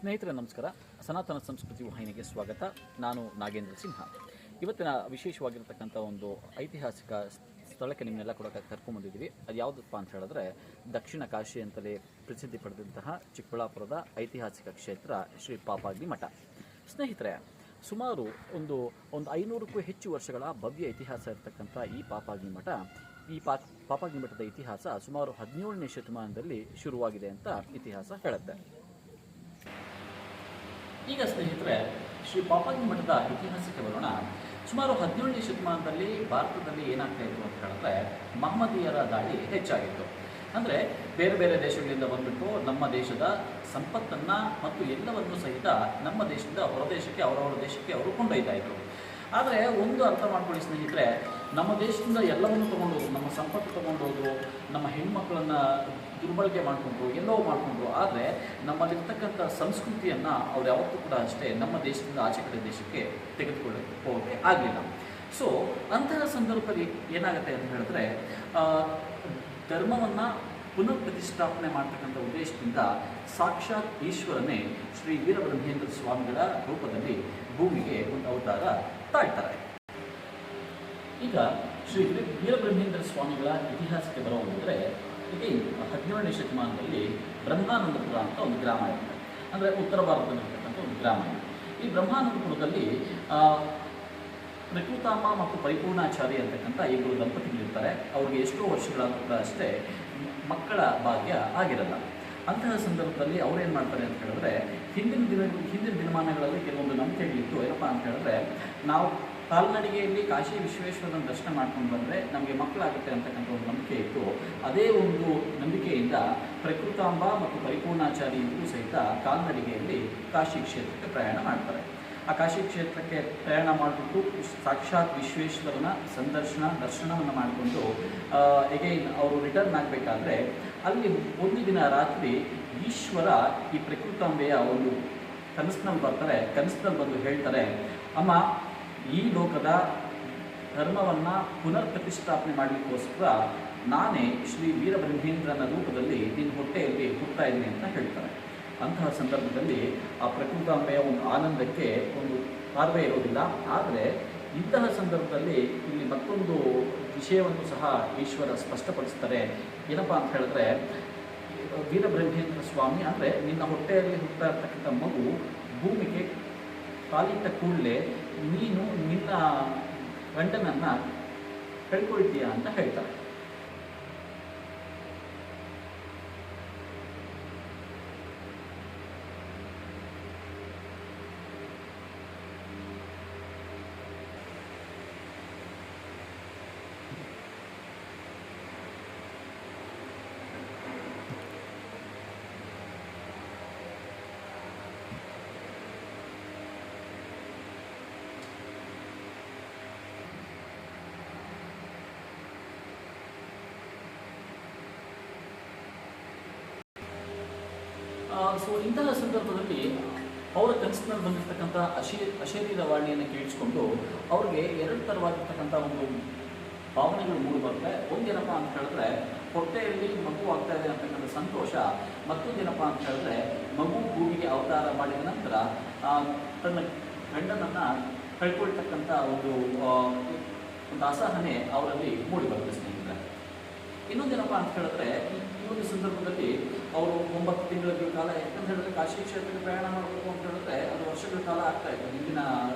ಸ್ನೇಹಿತರೆ ನಮಸ್ಕಾರ. ಸನಾತನ ಸಂಸ್ಕೃತಿ ವಾಹಿನಿಗೆ ಸ್ವಾಗತ. ನಾನು ನಾಗೇಂದ್ರ ಸಿಂಹ. ಇವತ್ತಿನ ವಿಶೇಷವಾಗಿರತಕ್ಕಂಥ ಒಂದು ಐತಿಹಾಸಿಕ ಸ್ಥಳಕ್ಕೆ ನಿಮ್ಮನ್ನೆಲ್ಲ ಕೂಡ ಕರ್ಕೊಂಡ್ಬಂದಿದ್ದೀವಿ. ಅದು ಯಾವುದಪ್ಪ ಅಂತ ಹೇಳಿದ್ರೆ ದಕ್ಷಿಣ ಕಾಶಿ ಅಂತಲೇ ಪ್ರಸಿದ್ಧಿ ಪಡೆದಂತಹ ಚಿಕ್ಕಬಳ್ಳಾಪುರದ ಐತಿಹಾಸಿಕ ಕ್ಷೇತ್ರ ಶ್ರೀ ಪಾಪಾಗ್ನಿ ಮಠ. ಸ್ನೇಹಿತರೆ, ಸುಮಾರು ಒಂದು 500ಕ್ಕೂ ಹೆಚ್ಚು ವರ್ಷಗಳ ಭವ್ಯ ಇತಿಹಾಸ ಇರತಕ್ಕಂಥ ಈ ಪಾಪಾಗ್ನಿ ಮಠ, ಪಾಪಾಗ್ನಿ ಮಠದ ಇತಿಹಾಸ ಸುಮಾರು 17ನೇ ಶತಮಾನದಲ್ಲಿ ಶುರುವಾಗಿದೆ ಅಂತ ಇತಿಹಾಸ ಹೇಳುತ್ತೆ. ಈಗ ಸ್ನೇಹಿತರೆ, ಶ್ರೀ ಪಾಪಾಗ್ನಿ ಮಠದ ಇತಿಹಾಸಕ್ಕೆ ಬರೋಣ. ಸುಮಾರು 17ನೇ ಶತಮಾನದಲ್ಲಿ ಭಾರತದಲ್ಲಿ ಏನಾಗ್ತಾ ಇತ್ತು ಅಂತ ಹೇಳಿದ್ರೆ ಮಹಮ್ಮದೀಯರ ದಾಳಿ ಹೆಚ್ಚಾಗಿತ್ತು. ಅಂದರೆ ಬೇರೆ ಬೇರೆ ದೇಶಗಳಿಂದ ಬಂದ್ಬಿಟ್ಟು ನಮ್ಮ ದೇಶದ ಸಂಪತ್ತನ್ನು ಮತ್ತು ಎಲ್ಲವನ್ನು ಸಹಿತ ನಮ್ಮ ದೇಶದಿಂದ ಹೊರದೇಶಕ್ಕೆ ಅವರವರ ದೇಶಕ್ಕೆ ಅವರು ಕೊಂಡೊಯ್ತಾ ಇದ್ರು. ಆದರೆ ಒಂದು ಅರ್ಥ ಮಾಡ್ಕೊಳ್ಳಿ ಸ್ನೇಹಿತರೆ, ನಮ್ಮ ದೇಶದಿಂದ ಎಲ್ಲವನ್ನು ತೊಗೊಂಡೋದ್ರು, ನಮ್ಮ ಸಂಪತ್ತು ತೊಗೊಂಡೋದ್ರು, ನಮ್ಮ ಹೆಣ್ಮಕ್ಳನ್ನು ದುರ್ಬಳಕೆ ಮಾಡಿಕೊಂಡ್ರು, ಎಲ್ಲವೂ ಮಾಡಿಕೊಂಡ್ರು. ಆದರೆ ನಮ್ಮಲ್ಲಿರ್ತಕ್ಕಂಥ ಸಂಸ್ಕೃತಿಯನ್ನು ಅವ್ರು ಯಾವತ್ತೂ ಕೂಡ ಅಷ್ಟೇ ನಮ್ಮ ದೇಶದಿಂದ ಆಚೆ ಕಡೆ ದೇಶಕ್ಕೆ ತೆಗೆದುಕೊಳ್ಳಕ್ಕೆ ಹೋಗೋಕ್ಕೆ ಆಗಲಿಲ್ಲ. ಸೊ ಅಂತಹ ಸಂದರ್ಭದಲ್ಲಿ ಏನಾಗುತ್ತೆ ಅಂತ ಹೇಳಿದ್ರೆ, ಧರ್ಮವನ್ನು ಪುನಃ ಪ್ರತಿಷ್ಠಾಪನೆ ಮಾಡ್ತಕ್ಕಂಥ ಉದ್ದೇಶದಿಂದ ಸಾಕ್ಷಾತ್ ಈಶ್ವರನೇ ಶ್ರೀ ವೀರಬ್ರಹ್ಮೇಂದ್ರ ಸ್ವಾಮಿಗಳ ರೂಪದಲ್ಲಿ ಭೂಮಿಗೆ ಒಂದು ಅವತಾರ ತಾಳ್ತಾರೆ. ಈಗ ಶ್ರೀ ವೀರಬ್ರಹ್ಮೇಂದ್ರ ಸ್ವಾಮಿಗಳ ಇತಿಹಾಸಕ್ಕೆ ಬರೋದಾದರೆ, ಇಲ್ಲಿ 17ನೇ ಶತಮಾನದಲ್ಲಿ ಬ್ರಹ್ಮಾನಂದಪುರ ಅಂತ ಒಂದು ಗ್ರಾಮ ಇರುತ್ತೆ. ಅಂದರೆ ಉತ್ತರ ಭಾರತದಲ್ಲಿರ್ತಕ್ಕಂಥ ಒಂದು ಗ್ರಾಮ ಇದೆ. ಈ ಬ್ರಹ್ಮಾನಂದಪುರದಲ್ಲಿ ಪ್ರಕೃತಾಂಬ ಮತ್ತು ಪರಿಪೂರ್ಣಾಚಾರಿ ಅಂತಕ್ಕಂಥ ಇಬ್ಬರು ದಂಪತಿಗಳಿರ್ತಾರೆ. ಅವ್ರಿಗೆ ಎಷ್ಟೋ ವರ್ಷಗಳಾದರೂ ಕೂಡ ಅಷ್ಟೇ ಮಕ್ಕಳ ಭಾಗ್ಯ ಆಗಿರಲ್ಲ. ಅಂತಹ ಸಂದರ್ಭದಲ್ಲಿ ಅವ್ರೇನು ಮಾಡ್ತಾರೆ ಅಂತ ಹೇಳಿದ್ರೆ, ಹಿಂದಿನ ದಿನಮಾನಗಳಲ್ಲಿ ಕೆಲವೊಂದು ನಂಬಿಕೆಗಳಿತ್ತು. ಏನಪ್ಪ ಅಂತ ಹೇಳಿದ್ರೆ, ನಾವು ಕಾಲ್ನಡಿಗೆಯಲ್ಲಿ ಕಾಶಿ ವಿಶ್ವೇಶ್ವರನ ದರ್ಶನ ಮಾಡ್ಕೊಂಡು ಬಂದರೆ ನಮಗೆ ಮಕ್ಕಳಾಗುತ್ತೆ ಅಂತಕ್ಕಂಥ ಒಂದು ನಂಬಿಕೆ ಇತ್ತು. ಅದೇ ಒಂದು ನಂಬಿಕೆಯಿಂದ ಪ್ರಕೃತಾಂಬ ಮತ್ತು ಪರಿಪೂರ್ಣಾಚಾರಿ ಇಬ್ಬರು ಸಹಿತ ಕಾಲ್ನಡಿಗೆಯಲ್ಲಿ ಕಾಶಿ ಕ್ಷೇತ್ರಕ್ಕೆ ಪ್ರಯಾಣ ಮಾಡ್ತಾರೆ. ಆ ಕಾಶಿ ಕ್ಷೇತ್ರಕ್ಕೆ ಪ್ರಯಾಣ ಮಾಡಿಬಿಟ್ಟು ಸಾಕ್ಷಾತ್ ವಿಶ್ವೇಶ್ವರನ ದರ್ಶನವನ್ನು ಮಾಡಿಕೊಂಡು ಎಗೈನ್ ಅವರು ರಿಟರ್ನ್ ಆಗಬೇಕಾದ್ರೆ ಅಲ್ಲಿ ಒಂದು ದಿನ ರಾತ್ರಿ ಈಶ್ವರ ಈ ಪ್ರಕೃತಾಂಬೆಯ ಒಂದು ಕನಸಿನಲ್ಲಿ ಬರ್ತಾರೆ. ಕನಸಿನಲ್ಲಿ ಬಂದು ಹೇಳ್ತಾರೆ, ಅಮ್ಮ, ಈ ಲೋಕದ ಧರ್ಮವನ್ನು ಪುನರ್ ಪ್ರತಿಷ್ಠಾಪನೆ ಮಾಡಲಿಕ್ಕೋಸ್ಕರ ನಾನೇ ಶ್ರೀ ವೀರಬ್ರಹ್ಮೇಂದ್ರನ ರೂಪದಲ್ಲಿ ನಿನ್ನ ಹೊಟ್ಟೆಯಲ್ಲಿ ಹುಟ್ಟುತ್ತಾ ಇದ್ದೀನಿ ಅಂತ ಹೇಳ್ತಾರೆ. ಅಂತಹ ಸಂದರ್ಭದಲ್ಲಿ ಆ ಪ್ರಕೃತಾಂಬೆಯ ಒಂದು ಆನಂದಕ್ಕೆ ಒಂದು ಪಾರ್ವೆ ಇರೋದಿಲ್ಲ. ಆದರೆ ಇಂತಹ ಸಂದರ್ಭದಲ್ಲಿ ಇಲ್ಲಿ ಮತ್ತೊಂದು ವಿಷಯವನ್ನು ಸಹ ಈಶ್ವರ ಸ್ಪಷ್ಟಪಡಿಸ್ತಾರೆ. ಏನಪ್ಪ ಅಂತ ಹೇಳಿದ್ರೆ, ವೀರಬ್ರಹ್ಮೇಂದ್ರ ಸ್ವಾಮಿ ಅಂದರೆ ನಿನ್ನ ಹೊಟ್ಟೆಯಲ್ಲಿ ಹುಟ್ಟುತ್ತಾ ಇರ್ತಕ್ಕಂಥ ಮಗು ಭೂಮಿಗೆ ಕಾಲಿಟ್ಟ ಕೂಡಲೇ ನೀನು ನಿನ್ನ ಗಂಡನನ್ನು ಕಳ್ಕೊಳ್ತೀಯ ಅಂತ ಹೇಳ್ತಾರೆ. ಸೊ ಇಂತಹ ಸಂದರ್ಭದಲ್ಲಿ ಅವರ ಕನಸಿನಲ್ಲಿ ಬಂದಿರತಕ್ಕಂಥ ಅಶರೀರವಾಣಿಯನ್ನು ಕೇಳಿಸ್ಕೊಂಡು ಅವ್ರಿಗೆ ಎರಡು ಥರವಾಗಿರ್ತಕ್ಕಂಥ ಒಂದು ಭಾವನೆಗಳು ಮೂಡಿ ಬರುತ್ತೆ. ಒಂದೇನಪ್ಪ ಅಂತ ಹೇಳಿದ್ರೆ ಹೊಟ್ಟೆಯಲ್ಲಿ ಮಗು ಆಗ್ತಾ ಇದೆ ಅಂತಕ್ಕಂಥ ಸಂತೋಷ, ಮತ್ತೊಂದೇನಪ್ಪ ಅಂತ ಹೇಳಿದ್ರೆ ಮಗು ಭೂಮಿಗೆ ಅವತಾರ ಮಾಡಿದ ನಂತರ ತನ್ನ ಗಂಡನನ್ನು ಕಳ್ಕೊಳ್ತಕ್ಕಂಥ ಒಂದು ಅಸಹನೆ ಅವರಲ್ಲಿ ಮೂಡಿ ಬರುತ್ತೆ ಸ್ನೇಹಿತರೆ. ಇನ್ನೊಂದೇನಪ್ಪ ಅಂತ ಹೇಳಿದ್ರೆ, ಈ ಒಂದು ಸಂದರ್ಭದಲ್ಲಿ ಅವರು 9 ತಿಂಗಳ ಕಾಲ, ಯಾಕಂತ ಹೇಳಿದ್ರೆ ಕಾಶಿ ಕ್ಷೇತ್ರಕ್ಕೆ ಪ್ರಯಾಣ ಮಾಡಬೇಕು ಅಂತ ಹೇಳಿದ್ರೆ ಅದು ವರ್ಷಗಳ ಕಾಲ ಆಗ್ತಾ ಇತ್ತು. ಹಿಂದಿನ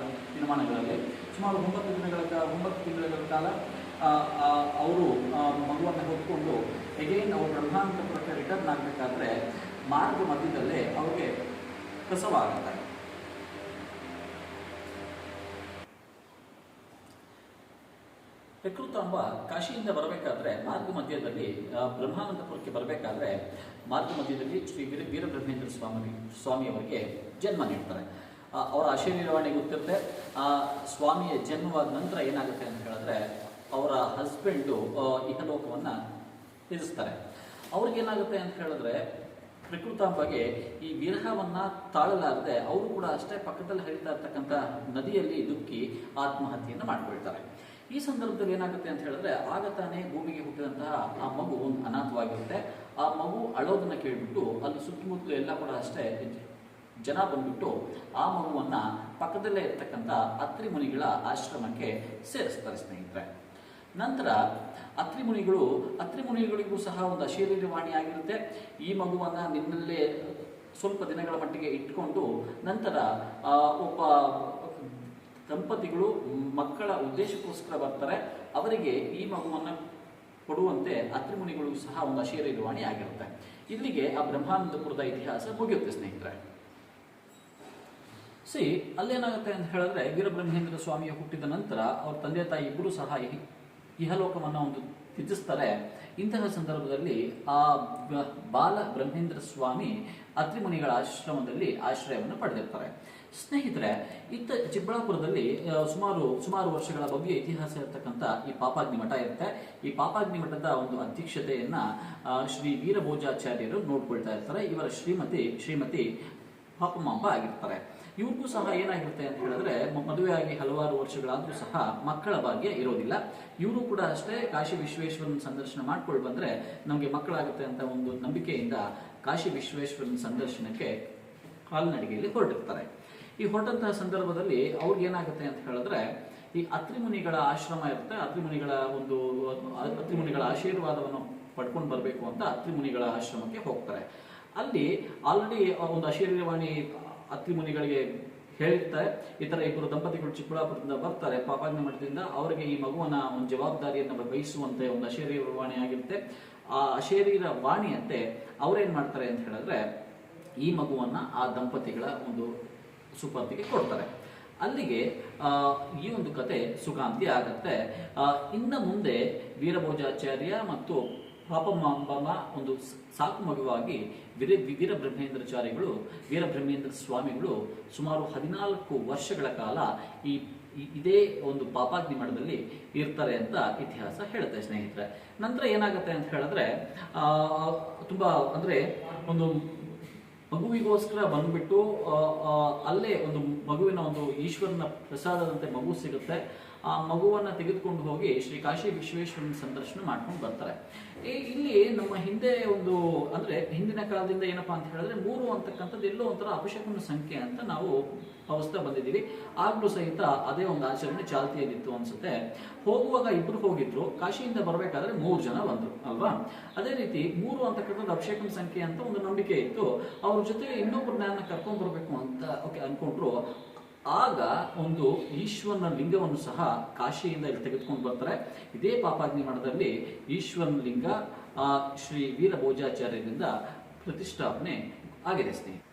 ದಿನಮಾನಗಳಲ್ಲಿ ಸುಮಾರು 9 ತಿಂಗಳ ಕಾಲ ಅವರು ಮಗುವನ್ನು ಹೊತ್ಕೊಂಡು ಎಗೈನ್ ಅವರು ಬ್ರಹ್ಮಾನಂದಪುರಕ್ಕೆ ರಿಟರ್ನ್ ಆಗಬೇಕಾದ್ರೆ ಮಾರ್ಗ ಮಧ್ಯದಲ್ಲೇ ಅವ್ರಿಗೆ ಪ್ರಸವ ಆಗುತ್ತೆ. ಪ್ರಕೃತಾಂಬ ಕಾಶಿಯಿಂದ ಬರಬೇಕಾದ್ರೆ ಮಾರ್ಗ ಮಧ್ಯದಲ್ಲಿ ಬ್ರಹ್ಮಾನಂದಪುರಕ್ಕೆ ಬರಬೇಕಾದ್ರೆ ಮಾರ್ಗ ಮಧ್ಯದಲ್ಲಿ ಶ್ರೀ ವೀರಬ್ರಹ್ಮೇಂದ್ರ ಸ್ವಾಮಿಯವರಿಗೆ ಜನ್ಮ ನೀಡ್ತಾರೆ. ಅವರ ಅಶರೀರವಾಣಿ ಗೊತ್ತಿರುತ್ತೆ. ಆ ಸ್ವಾಮಿಯ ಜನ್ಮವಾದ ನಂತರ ಏನಾಗುತ್ತೆ ಅಂತ ಹೇಳಿದ್ರೆ ಅವರ ಹಸ್ಬೆಂಡು ಇಹಲೋಕವನ್ನು ತ್ಯಜಿಸ್ತಾರೆ. ಅವ್ರಿಗೇನಾಗುತ್ತೆ ಅಂತ ಹೇಳಿದ್ರೆ ಪ್ರಕೃತಾಂಬಗೆ ಈ ವಿರಹವನ್ನು ತಾಳಲಾರದೆ ಅವರು ಕೂಡ ಅಷ್ಟೇ ಪಕ್ಕದಲ್ಲಿ ಹರಿತಾ ಇರ್ತಕ್ಕಂಥ ನದಿಯಲ್ಲಿ ದುಃಖಿ ಆತ್ಮಹತ್ಯೆಯನ್ನು ಮಾಡ್ಕೊಳ್ತಾರೆ. ಈ ಸಂದರ್ಭದಲ್ಲಿ ಏನಾಗುತ್ತೆ ಅಂತ ಹೇಳಿದ್ರೆ ಆಗ ತಾನೇ ಭೂಮಿಗೆ ಹುಟ್ಟಿದಂತಹ ಆ ಮಗು ಒಂದು ಅನಾಥವಾಗಿರುತ್ತೆ. ಆ ಮಗು ಅಳೋದನ್ನು ಕೇಳಿಬಿಟ್ಟು ಅಲ್ಲಿ ಸುತ್ತಮುತ್ತಲು ಎಲ್ಲ ಕೂಡ ಅಷ್ಟೇ ಜನ ಬಂದ್ಬಿಟ್ಟು ಆ ಮಗುವನ್ನ ಪಕ್ಕದಲ್ಲೇ ಇರ್ತಕ್ಕಂಥ ಅತ್ರಿ ಮುನಿಗಳ ಆಶ್ರಮಕ್ಕೆ ಸೇರಿಸ್ತಾರೆ ಸ್ನೇಹಿತರೆ. ನಂತರ ಅತ್ರಿ ಮುನಿಗಳಿಗೂ ಸಹ ಒಂದು ಅಶರೀರವಾಣಿ ಆಗಿರುತ್ತೆ. ಈ ಮಗುವನ್ನ ನಿನ್ನಲ್ಲೇ ಸ್ವಲ್ಪ ದಿನಗಳ ಮಟ್ಟಿಗೆ ಇಟ್ಕೊಂಡು ನಂತರ ಒಬ್ಬ ದಂಪತಿಗಳು ಮಕ್ಕಳ ಉದ್ದೇಶಕ್ಕೋಸ್ಕರ ಬರ್ತಾರೆ, ಅವರಿಗೆ ಈ ಮಗುವನ್ನ ಕೊಡುವಂತೆ ಅತ್ರಿ ಮುನಿಗಳು ಸಹ ಒಂದು ಅಶರೀರವಾಣಿ ಆಗಿರುತ್ತೆ. ಇಲ್ಲಿಗೆ ಆ ಬ್ರಹ್ಮಾನಂದಪುರದ ಇತಿಹಾಸ ಮುಗಿಯುತ್ತೆ ಸ್ನೇಹಿತರೆ. ಅಲ್ಲೇನಾಗುತ್ತೆ ಅಂತ ಹೇಳಿದ್ರೆ, ವೀರಬ್ರಹ್ಮೇಂದ್ರ ಸ್ವಾಮಿಯ ಹುಟ್ಟಿದ ನಂತರ ಅವ್ರ ತಂದೆ ತಾಯಿ ಇಬ್ಬರು ಸಹ ಇಹಲೋಕವನ್ನ ಒಂದು ತ್ಯಜಿಸ್ತಾರೆ. ಇಂತಹ ಸಂದರ್ಭದಲ್ಲಿ ಆ ಬಾಲ ಬ್ರಹ್ಮೇಂದ್ರ ಸ್ವಾಮಿ ಅತ್ರಿ ಮುನಿಗಳ ಆಶ್ರಮದಲ್ಲಿ ಆಶ್ರಯವನ್ನು ಪಡೆದಿರ್ತಾರೆ. ಸ್ನೇಹಿತರೆ, ಚಿಕ್ಕಬಳ್ಳಾಪುರದಲ್ಲಿ ಸುಮಾರು ವರ್ಷಗಳ ಬಗ್ಗೆ ಇತಿಹಾಸ ಇರತಕ್ಕಂಥ ಈ ಪಾಪಾಗ್ನಿ ಮಠ ಇರುತ್ತೆ. ಈ ಪಾಪಾಗ್ನಿ ಮಠದ ಒಂದು ಅಧ್ಯಕ್ಷತೆಯನ್ನ ಶ್ರೀ ವೀರಭೋಜಾಚಾರ್ಯರು ನೋಡ್ಕೊಳ್ತಾ ಇರ್ತಾರೆ. ಇವರ ಶ್ರೀಮತಿ ಪಾಪಮಾಂಬ ಆಗಿರ್ತಾರೆ. ಇವ್ರಿಗೂ ಸಹ ಏನಾಗಿರುತ್ತೆ ಅಂತ ಹೇಳಿದ್ರೆ, ಮದುವೆಯಾಗಿ ಹಲವಾರು ವರ್ಷಗಳಾದ್ರೂ ಸಹ ಮಕ್ಕಳ ಭಾಗ್ಯ ಇರೋದಿಲ್ಲ. ಇವರು ಕೂಡ ಅಷ್ಟೇ ಕಾಶಿ ವಿಶ್ವೇಶ್ವರನ ಸಂದರ್ಶನ ಮಾಡ್ಕೊಂಡು ಬಂದ್ರೆ ನಮಗೆ ಮಕ್ಕಳಾಗುತ್ತೆ ಅಂತ ಒಂದು ನಂಬಿಕೆಯಿಂದ ಕಾಶಿ ವಿಶ್ವೇಶ್ವರನ ಸಂದರ್ಶನಕ್ಕೆ ಕಾಲ್ನಡಿಗೆಯಲ್ಲಿ ಹೊರಟಿರ್ತಾರೆ. ಈ ಹೊರಟಂತಹ ಸಂದರ್ಭದಲ್ಲಿ ಅವ್ರಿಗೆ ಏನಾಗುತ್ತೆ ಅಂತ ಹೇಳಿದ್ರೆ, ಈ ಅತ್ರಿ ಮುನಿಗಳ ಆಶ್ರಮ ಇರುತ್ತೆ. ಅತ್ರಿ ಮುನಿಗಳ ಆಶೀರ್ವಾದವನ್ನು ಪಡ್ಕೊಂಡು ಬರಬೇಕು ಅಂತ ಅತ್ರಿ ಮುನಿಗಳ ಆಶ್ರಮಕ್ಕೆ ಹೋಗ್ತಾರೆ. ಅಲ್ಲಿ ಆಲ್ರೆಡಿ ಒಂದು ಅಶರೀರವಾಣಿ ಅತ್ರಿ ಮುನಿಗಳಿಗೆ ಹೇಳಿರ್ತಾರೆ, ಈ ತರ ಇಬ್ಬರು ದಂಪತಿಗಳು ಚಿಕ್ಕಬಳ್ಳಾಪುರದಿಂದ ಬರ್ತಾರೆ ಪಾಪಾಗ್ನಿ ಮಠದಿಂದ, ಅವರಿಗೆ ಈ ಮಗುವನ್ನ ಒಂದು ಜವಾಬ್ದಾರಿಯನ್ನು ವಹಿಸುವಂತೆ ಒಂದು ಅಶರೀರವಾಣಿ ಆಗಿರುತ್ತೆ. ಆ ಅಶರೀರ ವಾಣಿಯಂತೆ ಅವ್ರೇನ್ ಮಾಡ್ತಾರೆ ಅಂತ ಹೇಳಿದ್ರೆ, ಈ ಮಗುವನ್ನ ಆ ದಂಪತಿಗಳ ಒಂದು ಸುಪರ್ದಿಗೆ ಕೊಡ್ತಾರೆ. ಅಲ್ಲಿಗೆ ಈ ಒಂದು ಕತೆ ಸುಖಾಂತಿ ಆಗತ್ತೆ. ಇನ್ನ ಮುಂದೆ ವೀರಭೋಜಾಚಾರ್ಯ ಮತ್ತು ಪಾಪಮಾಂಬನ ಒಂದು ಸಾಕು ಮಗುವಾಗಿ ವೀರಬ್ರಹ್ಮೇಂದ್ರ ಸ್ವಾಮಿಗಳು ಸುಮಾರು 14 ವರ್ಷಗಳ ಕಾಲ ಇದೇ ಒಂದು ಪಾಪಾಗ್ನಿ ಮಠದಲ್ಲಿ ಇರ್ತಾರೆ ಅಂತ ಇತಿಹಾಸ ಹೇಳುತ್ತೆ ಸ್ನೇಹಿತರೆ. ನಂತರ ಏನಾಗುತ್ತೆ ಅಂತ ಹೇಳಿದ್ರೆ, ತುಂಬಾ ಅಂದ್ರೆ ಒಂದು ಮಗುವಿಗೋಸ್ಕರ ಬಂದ್ಬಿಟ್ಟು ಅಲ್ಲೇ ಒಂದು ಮಗುವಿನ ಒಂದು ಈಶ್ವರನ ಪ್ರಸಾದದಂತೆ ಮಗು ಸಿಗುತ್ತೆ. ಆ ಮಗುವನ್ನ ತೆಗೆದುಕೊಂಡು ಹೋಗಿ ಶ್ರೀ ಕಾಶಿ ವಿಶ್ವೇಶ್ವರನ ಸಂದರ್ಶನ ಮಾಡ್ಕೊಂಡು ಬರ್ತಾರೆ. ಇಲ್ಲಿ ನಮ್ಮ ಹಿಂದೆ ಒಂದು ಅಂದ್ರೆ ಹಿಂದಿನ ಕಾಲದಿಂದ ಏನಪ್ಪಾ ಅಂತ ಹೇಳಿದ್ರೆ, 3 ಅಂತಕ್ಕಂಥದ್ದು ಎಲ್ಲೋ ಒಂಥರ ಅಪಶಕುನ ಸಂಖ್ಯೆ ಅಂತ ನಾವು ಭಾವಿಸ್ತಾ ಬಂದಿದ್ದೀವಿ. ಆಗ್ಲೂ ಸಹಿತ ಅದೇ ಒಂದು ಆಚರಣೆ ಚಾಲ್ತಿಯಲ್ಲಿತ್ತು ಅನ್ಸುತ್ತೆ. ಹೋಗುವಾಗ ಇಬ್ರು ಹೋಗಿದ್ರು, ಕಾಶಿಯಿಂದ ಬರಬೇಕಾದ್ರೆ 3 ಜನ ಬಂದ್ರು ಅಲ್ವಾ. ಅದೇ ರೀತಿ 3 ಅಂತಕ್ಕಂಥದ್ದು ಅಪಶಕುನ ಸಂಖ್ಯೆ ಅಂತ ಒಂದು ನಂಬಿಕೆ ಇತ್ತು. ಅವ್ರ ಜೊತೆಗೆ ಇನ್ನೊಬ್ಬರನ್ನ ಕರ್ಕೊಂಡ್ ಬರ್ಬೇಕು ಅಂತ ಅನ್ಕೊಂಡ್ರು. ಆಗ ಒಂದು ಈಶ್ವರನ ಲಿಂಗವನ್ನು ಸಹ ಕಾಶಿಯಿಂದ ಇಲ್ಲಿ ತೆಗೆದುಕೊಂಡು ಬರ್ತಾರೆ. ಇದೇ ಪಾಪಾಗ್ನಿ ಮಠದಲ್ಲಿ ಈಶ್ವರನ ಲಿಂಗ ಶ್ರೀ ವೀರಭೋಜಾಚಾರ್ಯರಿಂದ ಪ್ರತಿಷ್ಠಾಪನೆ ಆಗಿದೆ ಸ್ನೇಹಿತರೆ.